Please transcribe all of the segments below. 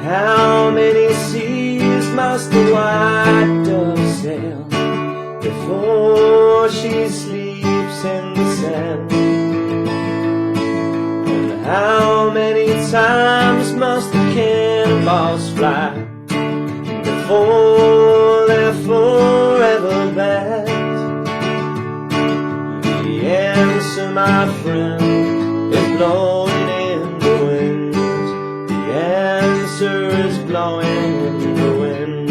how many seas must the white dove sail before she sleeps in the sand? And how many times must the cannonballs fly before they're forever banned? The answer, my friend, is blowing in the wind. The answer is blowing in the wind.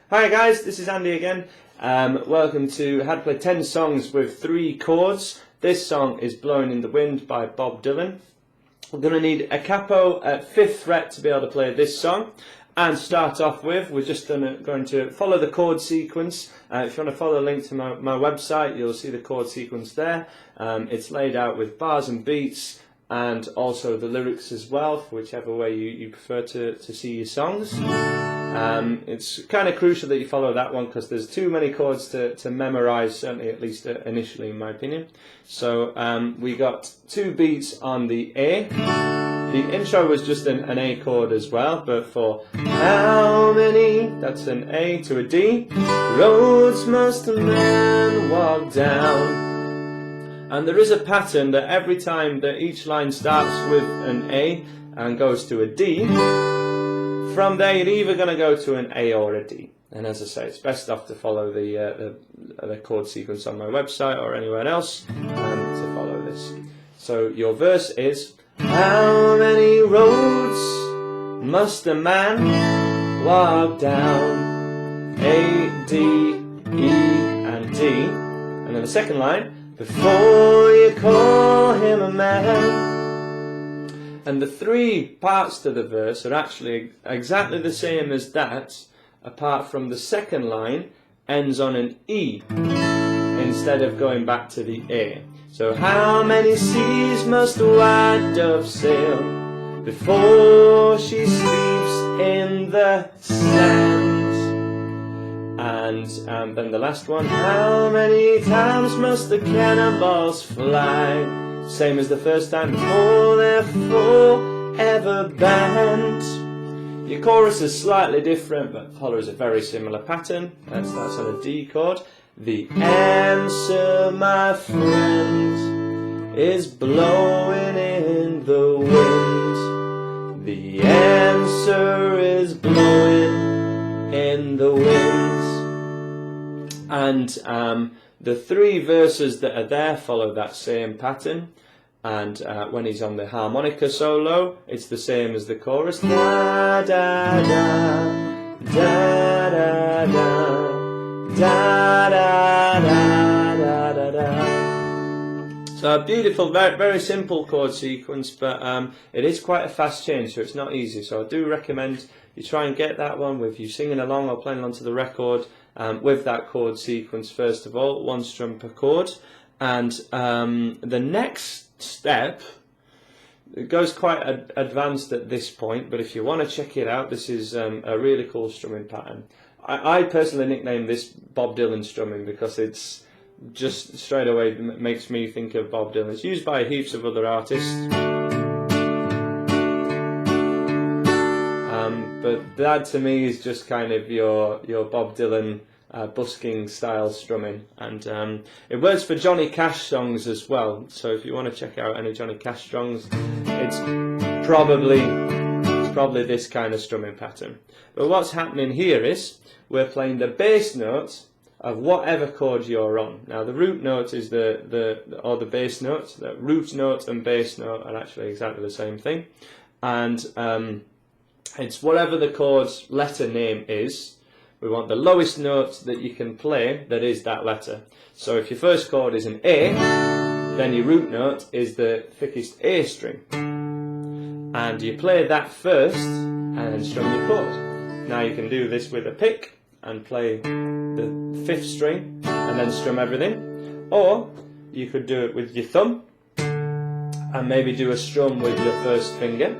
Hi guys, this is Andy again. Welcome to How to Play 10 Songs with 3 Chords. This song is Blowing in the Wind by Bob Dylan. We're going to need a capo at 5th fret to be able to play this song. And start off with, we're just going to follow the chord sequence. If you want to follow the link to my website, you'll see the chord sequence there. It's laid out with bars and beats, and also the lyrics as well, for whichever way you prefer to see your songs. It's kind of crucial that you follow that one because there's too many chords to memorize, certainly at least initially in my opinion. So we got 2 beats on the A. The intro was just an A chord as well, but for how many, that's an A to a D. Roads must a man walk down. And there is a pattern that every time that each line starts with an A and goes to a D, from there you're either going to go to an A or a D. And as I say, it's best off to follow the chord sequence on my website or anywhere else to follow this. So your verse is, how many roads must a man walk down? A, D, E and D. And then the second line, before you call him a man. And the 3 parts to the verse are actually exactly the same as that, apart from the second line ends on an E instead of going back to the A. So how many seas must the white dove sail before she sleeps in the sand? And then the last one, how many times must the cannonballs fly? Same as the first time, before they're forever banned. Your chorus is slightly different, but follows a very similar pattern. That starts on a D chord. The answer, my friend, is blowing in the wind. The answer is blowing in the wind. And the 3 verses that are there follow that same pattern. And when he's on the harmonica solo, it's the same as the chorus. Da da da, da da da. Da, da, da, da, da, da. So a beautiful, very, very simple chord sequence, but it is quite a fast change, so it's not easy. So I do recommend you try and get that one with you singing along or playing along to the record with that chord sequence first of all, 1 strum per chord. And the next step, it goes quite advanced at this point, but if you want to check it out, this is a really cool strumming pattern. I personally nicknamed this Bob Dylan strumming because it's just straight away makes me think of Bob Dylan. It's used by heaps of other artists, but that to me is just kind of your Bob Dylan busking style strumming, and it works for Johnny Cash songs as well. So if you want to check out any Johnny Cash songs, it's probably this kind of strumming pattern. But what's happening here is we're playing the bass note of whatever chord you're on. Now the root note is the bass note. The root note and bass note are actually exactly the same thing, and it's whatever the chord's letter name is. We want the lowest note that you can play that is that letter. So if your first chord is an A, then your root note is the thickest A string. And you play that first and then strum your chord. Now you can do this with a pick and play the 5th string and then strum everything. Or you could do it with your thumb and maybe do a strum with your first finger.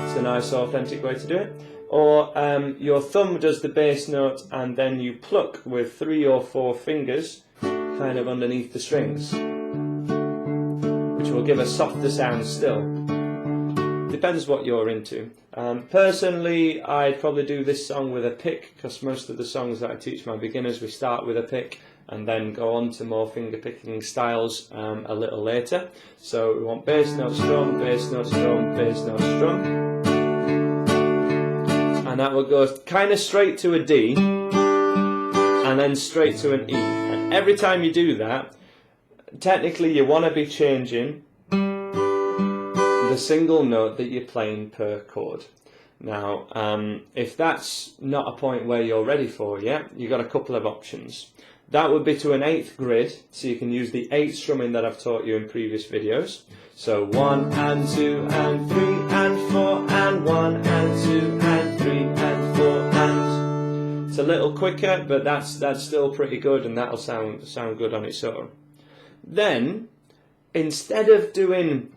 It's a nice authentic way to do it. Or your thumb does the bass note and then you pluck with 3 or 4 fingers kind of underneath the strings. will give a softer sound still. Depends what you're into. Personally, I'd probably do this song with a pick, because most of the songs that I teach my beginners, we start with a pick and then go on to more finger picking styles a little later. So we want bass note strum, bass note strum, bass note strum, and that will go kind of straight to a D and then straight to an E. And every time you do that, technically you want to be changing the single note that you're playing per chord. Now, if that's not a point where you're ready for yet, you've got a couple of options. That would be to an 8th grid, so you can use the 8th strumming that I've taught you in previous videos. So 1 and 2 and 3 and 4 and 1 and 2 and 3 and 4 and... It's a little quicker, but that's still pretty good, and that'll sound good on its own. Then, instead of doing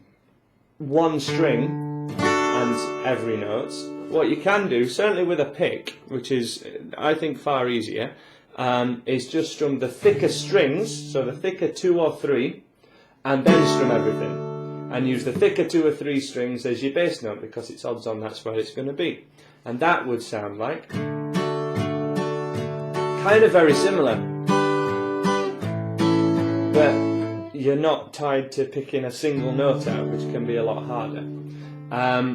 one string and every note, what you can do, certainly with a pick, which is I think far easier, is just strum the thicker strings, so the thicker 2 or 3, and then strum everything, and use the thicker 2 or 3 strings as your bass note, because it's odds on that's where it's going to be. And that would sound like kind of very similar, but you're not tied to picking a single note out, which can be a lot harder.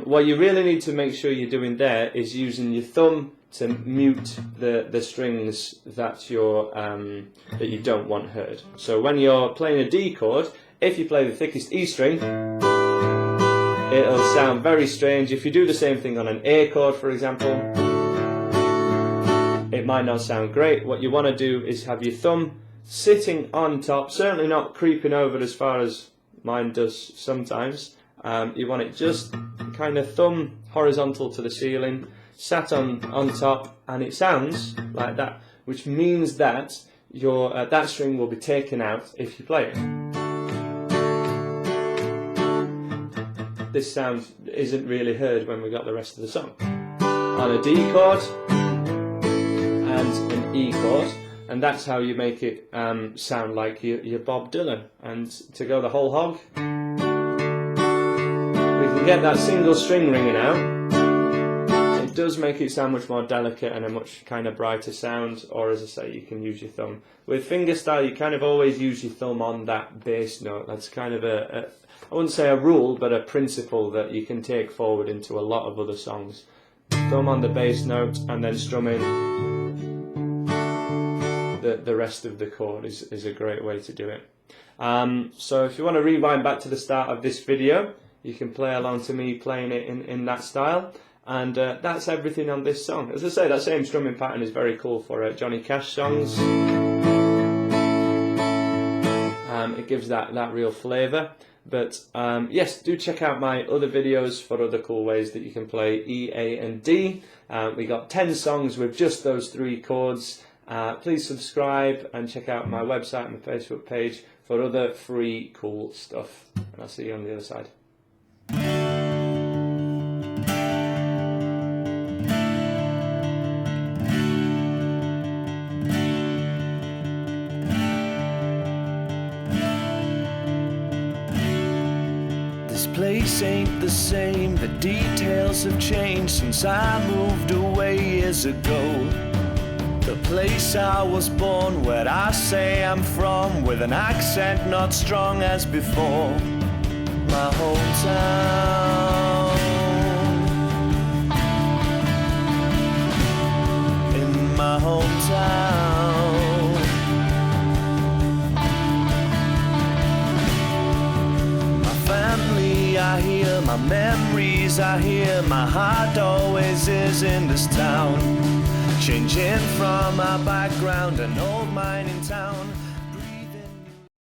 What you really need to make sure you're doing there is using your thumb to mute the strings that you don't want heard. So when you're playing a D chord, if you play the thickest E string, it'll sound very strange. If you do the same thing on an A chord, for example, it might not sound great. What you want to do is have your thumb sitting on top, certainly not creeping over as far as mine does sometimes. You want it just kind of thumb horizontal to the ceiling, sat on top, and it sounds like that, which means that your that string will be taken out if you play it. This sound isn't really heard when we got the rest of the song. On a D chord and an E chord, and that's how you make it sound like you're Bob Dylan. And to go the whole hog, we can get that single string ringing out. It does make it sound much more delicate and a much kind of brighter sound, or as I say, you can use your thumb. With fingerstyle, you kind of always use your thumb on that bass note. That's kind of I wouldn't say a rule, but a principle that you can take forward into a lot of other songs. Thumb on the bass note and then strumming the rest of the chord is a great way to do it. So if you want to rewind back to the start of this video, you can play along to me playing it in that style. And that's everything on this song. As I say, that same strumming pattern is very cool for Johnny Cash songs. It gives that real flavour. But yes, do check out my other videos for other cool ways that you can play E, A and D. We got 10 songs with just those 3 chords. Please subscribe and check out my website and my Facebook page for other free cool stuff. And I'll see you on the other side. This place ain't the same, the details have changed since I moved away years ago. The place I was born, where I say I'm from, with an accent not strong as before. My hometown, in my hometown. My family I hear, my memories I hear, my heart always is in this town. Changing from my background, an old mine in town.